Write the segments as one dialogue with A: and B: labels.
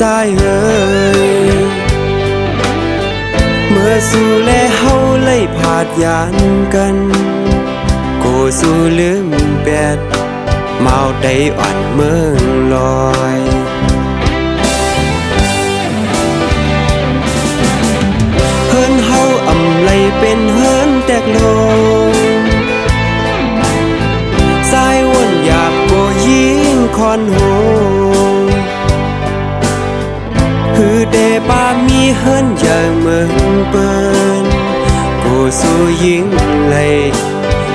A: สายเอ่ยเมื่อสู่แลเฮาเลยผาดยานกันกูสู่ลืมแปดเมาได้อ่อนเมืองลอยเฮินเฮาอำไลเป็นเฮินแตกโลสายวนหยาบโกยิงคอนโหฮือเดปามีเฮินอย่างเมืองเปิ้นกูสู่ยิงไล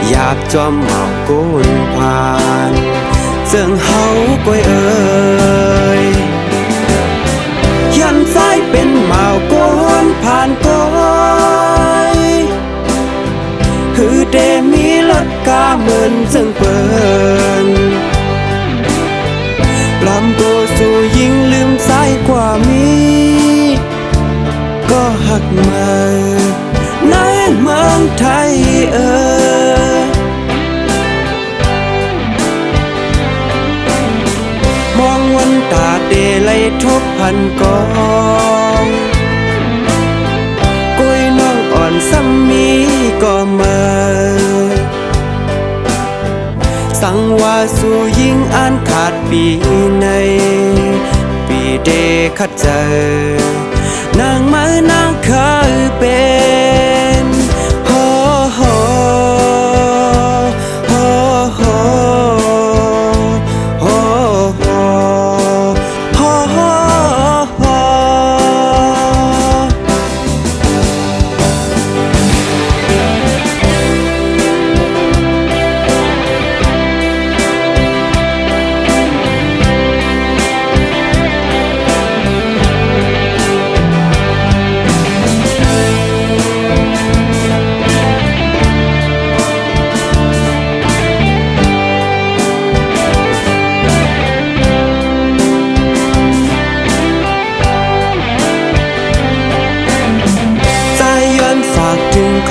A: หยาบจอมเมาโกนผ่านเจิงเฮาก้อยเอ่ยยันสายเป็นเมาโกนผ่านก้อยฮือเดมีรถกาเหมือนเจิงเปิ้นลำโกสู่ยิงลืมสายกว่ามีก็หักมาในเมืองไทยเอ่ยมองวันตาเดไลทบพันกองกุ้ยน้องอ่อนซ้ำมีก็มาสังว่าสู่ยิงอ่านขาดปีในปีเดขัดเจอนางมานางเคยเป็นโฮโฮโฮโฮโฮโฮโฮโฮ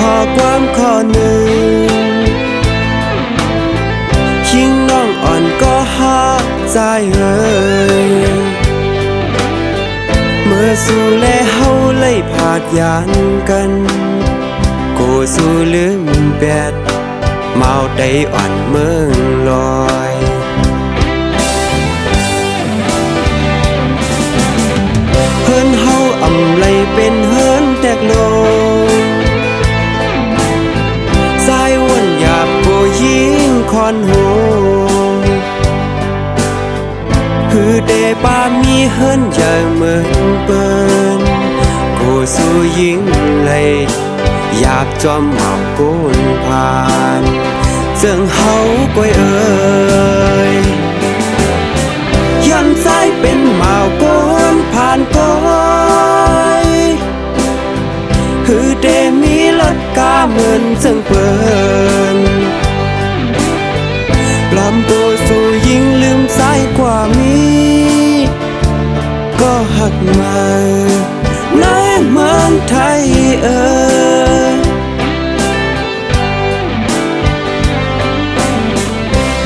A: ข้อความข้อหนึ่งยิงน้องอ่อนก็หักใจเอ่ยเมื่อสู่แลเฮาเลยผาดยานกันกูสู่ลืมแปดเมาได้อ่อนเมืองลอยเฮินเฮาอำไลเป็นเฮินแตกโลสายวนหยาบโกยิงคอนโหฮือเดปามีเฮินอย่างเมืองเปิ้นกูสู่ยิงไลหยาบจอมเมาโกนผ่านเจิงเฮาก้อยเอ่ยยันสายเป็นเมาโกนผ่านก้อยฮือเดมีรถกาเหมือนเจิงเปิ้นลำโกสู่ยิงลืมสายกว่ามีก็หักมาในเมืองไทยเอ่ย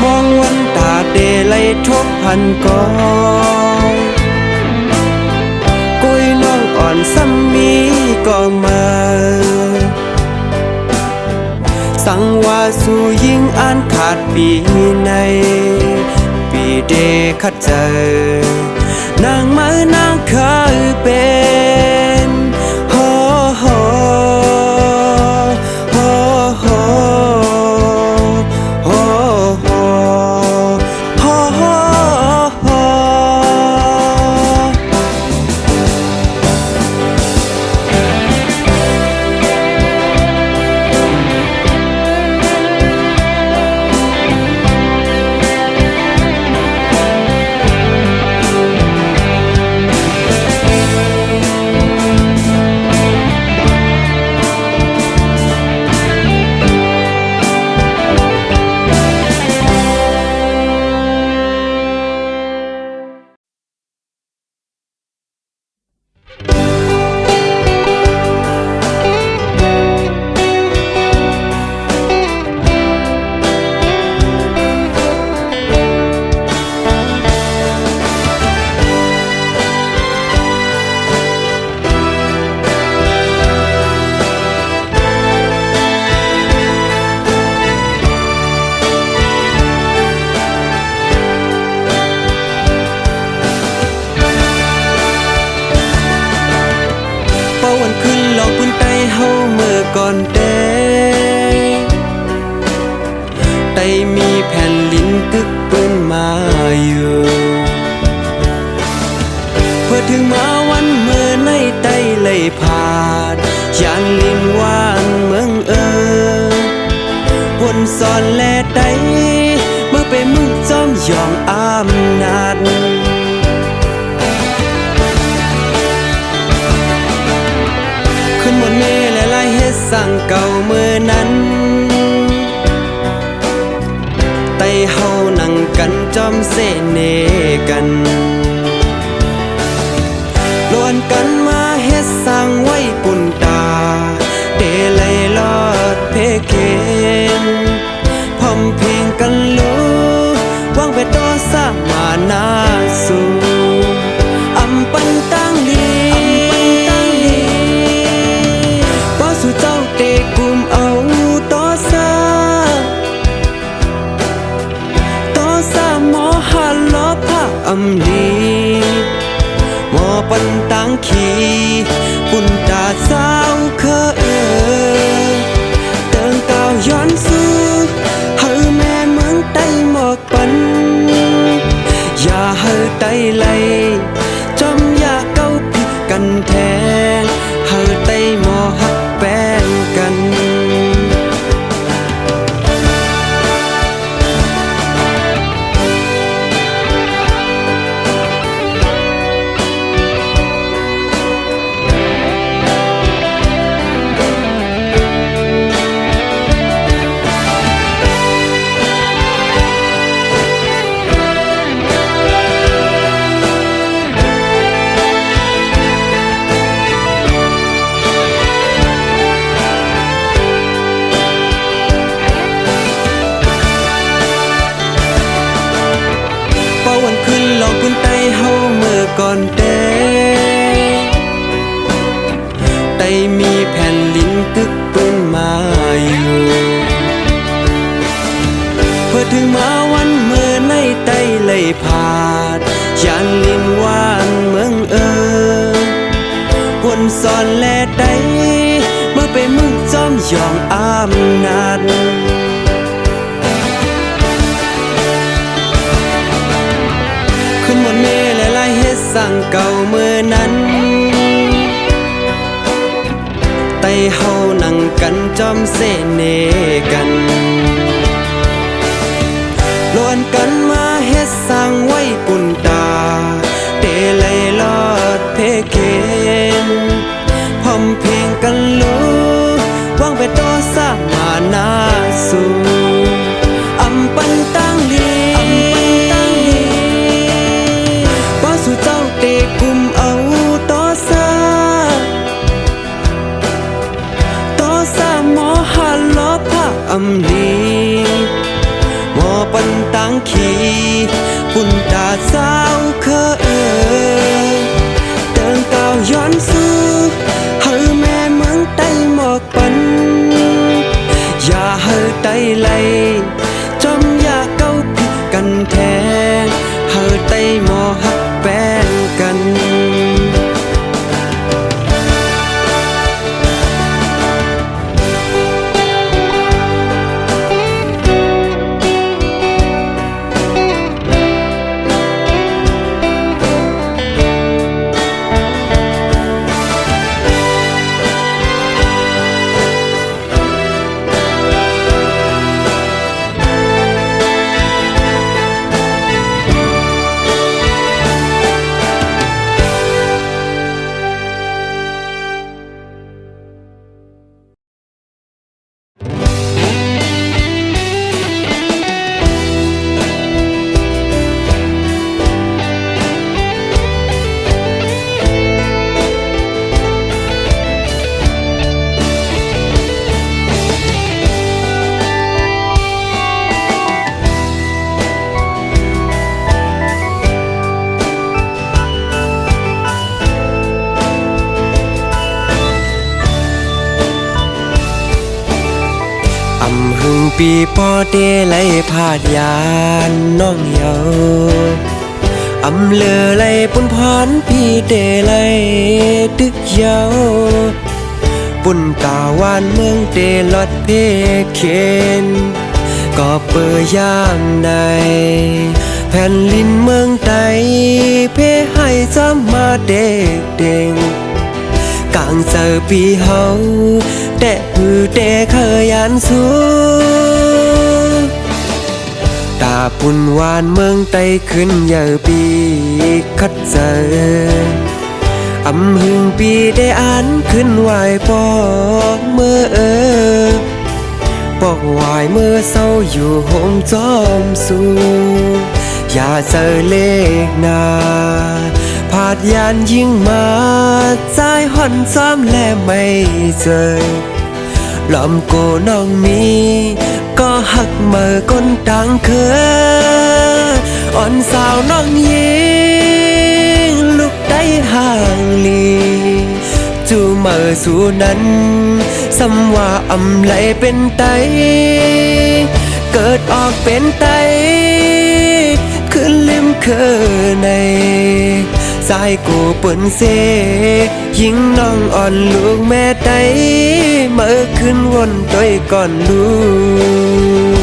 A: มองวันตาเดไลทบพันกองกุ้ยน้องอ่อนซ้ำมีก็มาสังว่าสู่ยิงอ่านขาดปีในปีเดขัดเจอนางมานางเคยเป็นโฮโฮโฮโฮโฮโฮโฮโฮ าวันขึ้นลองพื้นไตเฮาเมื่อก่อนไตมีแผ่นลิ้นตึกปืนมาอยู่เพื่อถึงมาวันเมื่อในไตเลยผ่านยานลิ้นว่างเมืองวนสอนแลไตเมื่อไปมึงจอมยองอำนาจขึ้นบนเมฆและลายเฮ็ดสั่งเก่าเมื่อนั้นไตเฮานั่งกันจอมเสเนกันล้วนกันมาเฮ็ดสร้างไว้ปุ่นตาเดลัยลอดเพเคนพร้อมเพลงกันรู้วางไปต่อสร้างมานาสู่อำปันตั้งลีป้อสู่เจ้าเตกุมเอาต่อซาหมอหันล้อผ้าอำลีหมอปันตังขีปุ่นตาสาวเคเติงเก่าย้อนซื้อเฮาแม่เมืองไต้หมอกปันอย่าเฮาไต้ไหลจอมอย่าเก้าผิดกันแท้เฮาไต้หมอหักแป้งกันวันขึ้นลองพื้นไตเฮาเมื่อก่อนไตมีแผ่นลิ้นตึกปืนมาอยู่เพื่อถึงมาวันเมื่อในไตเลยผ่านยานลิ้นว่างเมืองวนสอนแลไตเมื่อไปมึงจอมยองอำนาจขึ้นบนเมฆและลายเฮ็ดสั่งเก่าเมื่อนั้นไตเฮานั่งกันจอมเสเนกันล้วนกันมาเฮ็ดสร้างไว้ปุ่นตาเดลัยลอดเพเคนพร้อมเพลงกันรู้วางไปต่อสร้างมานาสู่อำปันตั้งลีสู่เจ้าเตกุมเอาต่อซาหมอหันล้อผ้าอำลีหมอปันตังขีปุ่นตาสาวเติงเก่าย้อนซื้อเฮาแม่เมืองไต้หมอกปันอย่าเฮาไต้ไหลจอมอย่าเก้าผิดกันแท้เฮาไต้หมอหักแป้งกันปีปอเตไหลพาดยานน้องเยาอ ำเลอไหลปุ่นพรพี่เตไหลตึกเยาปุ่นตาวานเมืองเตลอดเพเคนก็เปิดยามใดแผ่นลินเมืองไตเพให้จำมาเด็กเด้งกลางเจอปีเฮาแต่หือเตเคยยันสูตาปุ่นวานเมืองไตขึ้นเยอะปีคัดเจออำหึงปีได้อ่านขึ้นไหวปอกเมื่อปอกไหวเมื่อเศร้าอยู่ห้องจอมสูอย่าเจอเลขหนาผาดยานยิ่งมาใจห่อนซ้ำและไม่เจอลำโกน้องมีก็หักเมื่อก้นตังเคยอ่อนสาวน้องยิงลูกได้ห่างลีจูเมื่อสู่นั้นสำว่าอำไหลเป็นไตเกิดออกเป็นไตขึ้นลิมเคอในสายกูเปิ่นเซยิงน้องอ่อนลูกแม่ไตเมื่อขึ้นวนต้อยก่อนลูก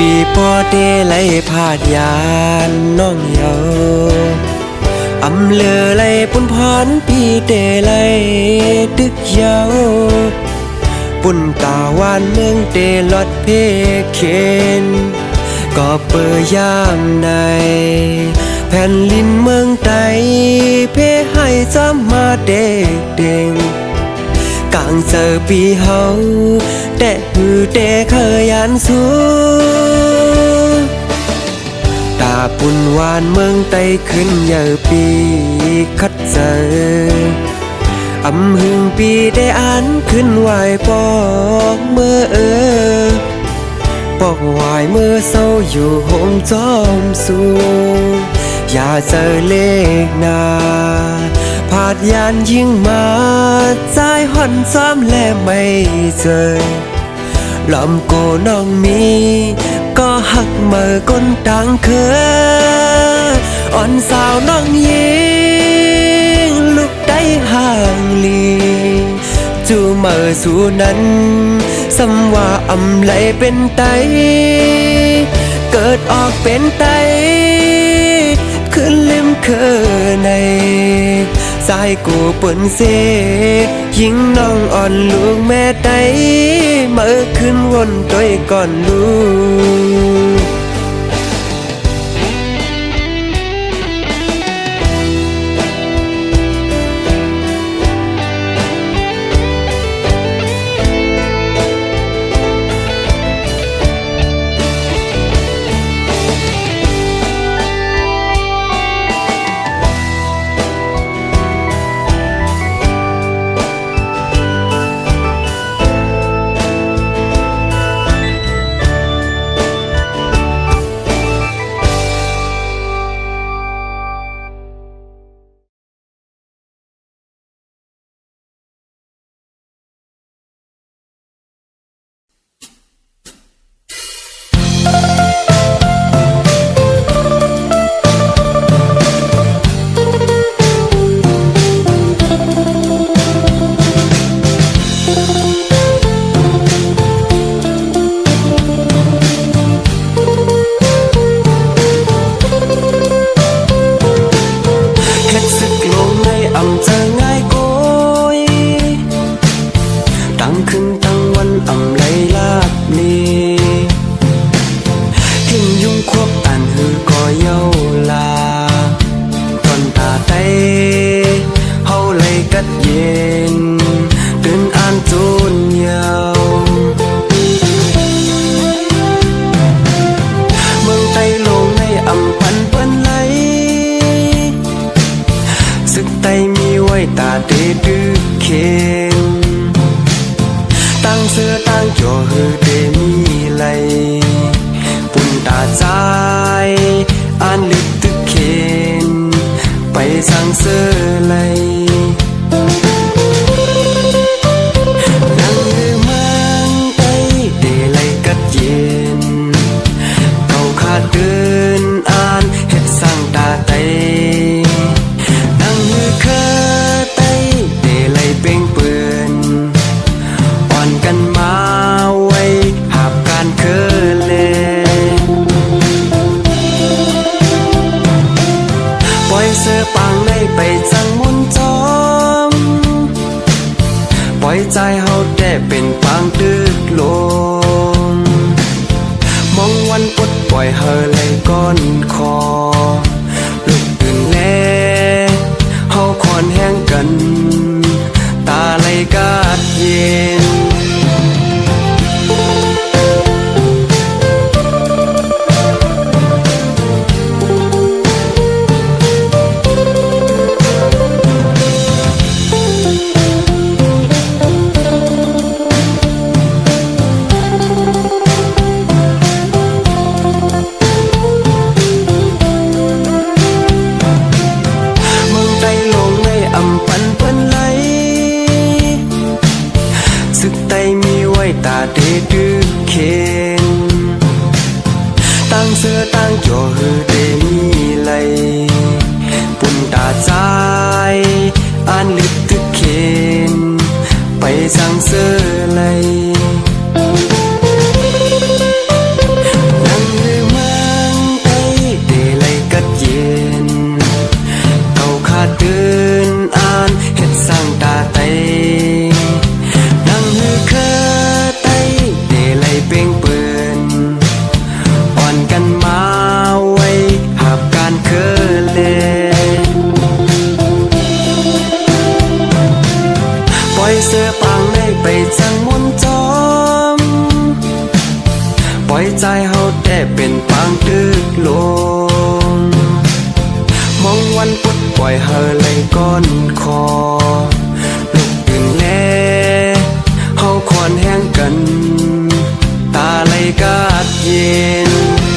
A: ปีปอเตไหลผาดยานน้องเยาอำเลอไหลปุ่นพรปีเตไหลตึกเยาปุ่นตาวานเมืองเตลอดเพเคนก็เปิดยามในแผ่นลินเมืองไตเพให้จำมาเด็กเด้งกลางเจอปีเฮาแต่หือเตเคยยันสูตาปุ่นวานเมืองไตขึ้นเยอะปีคัดเจออำหึงปีได้อ่านขึ้นไหวปอกเมื่อปอกไหวเมื่อเศร้าอยู่ห้องจอมสูอย่าเจอเลขหนาผาดยานยิ่งมาใจห่อนซ้ำและไม่เจอลำโกน้องมีก็หักเมื่อก้นตังเคยอ่อนสาวน้องยิงลูกได้ห่างลีจูเมื่อสู่นั้นสำว่าอำไหลเป็นไตเกิดออกเป็นไตขึ้นลิมเคอในสายกูเปิ่นเซยิงน้องอ่อนลูกแม่ไตเมื่อขึ้นวนต้อยก่อนลูกตาเตดื้อ นตั้งเสื้อตั้งจอฮือเดมีไหลปุ่นตาใจอ่านลึกตึกเคนไปสั่งเสื้อไหลนั่งฮือเมืองไต้เดไหลกัดเย็นเก่าขาดเดินอ่านเฮ็ดสั่งตาไตนั่งฮือเคอไต้เดไหลเป่งเปือนอ่อนกันมาไว้หาบการเคอเลปล่อยเสื้อปังในไปจังมุนจอมปล่อยใจเฮาแต่เป็นปังตึกลมมองวันปลดปล่อยเฮาเลยก้อนคอลุกตื่นแลเฮาคอนแห้งกันตาไหลกาดเย็นสึกไตมีไว้ตาเดดื้อเคนตั้งเสื้อตั้งจอฮือเดมีไหลปุ่นตาใจอ่านลึกตึกเคนไปสั่งเสื้อไหลนั่งฮือเมืองไต้เดไหลกัดเย็นเก่าขาดเดินอ่านเฮ็ดสั่งตาไตเป่งเปือนอ่อนกันมาไว้หาบการเคอเลปล่อยเสื้อปังในไปจังมุนจอมปล่อยใจเฮาแต่เป็นปังตึกลมมองวันปลดปล่อยเฮาเลยก้อนคอลุกตื่นแลเฮาคอนแห้งกันตาไหลกาดเย็น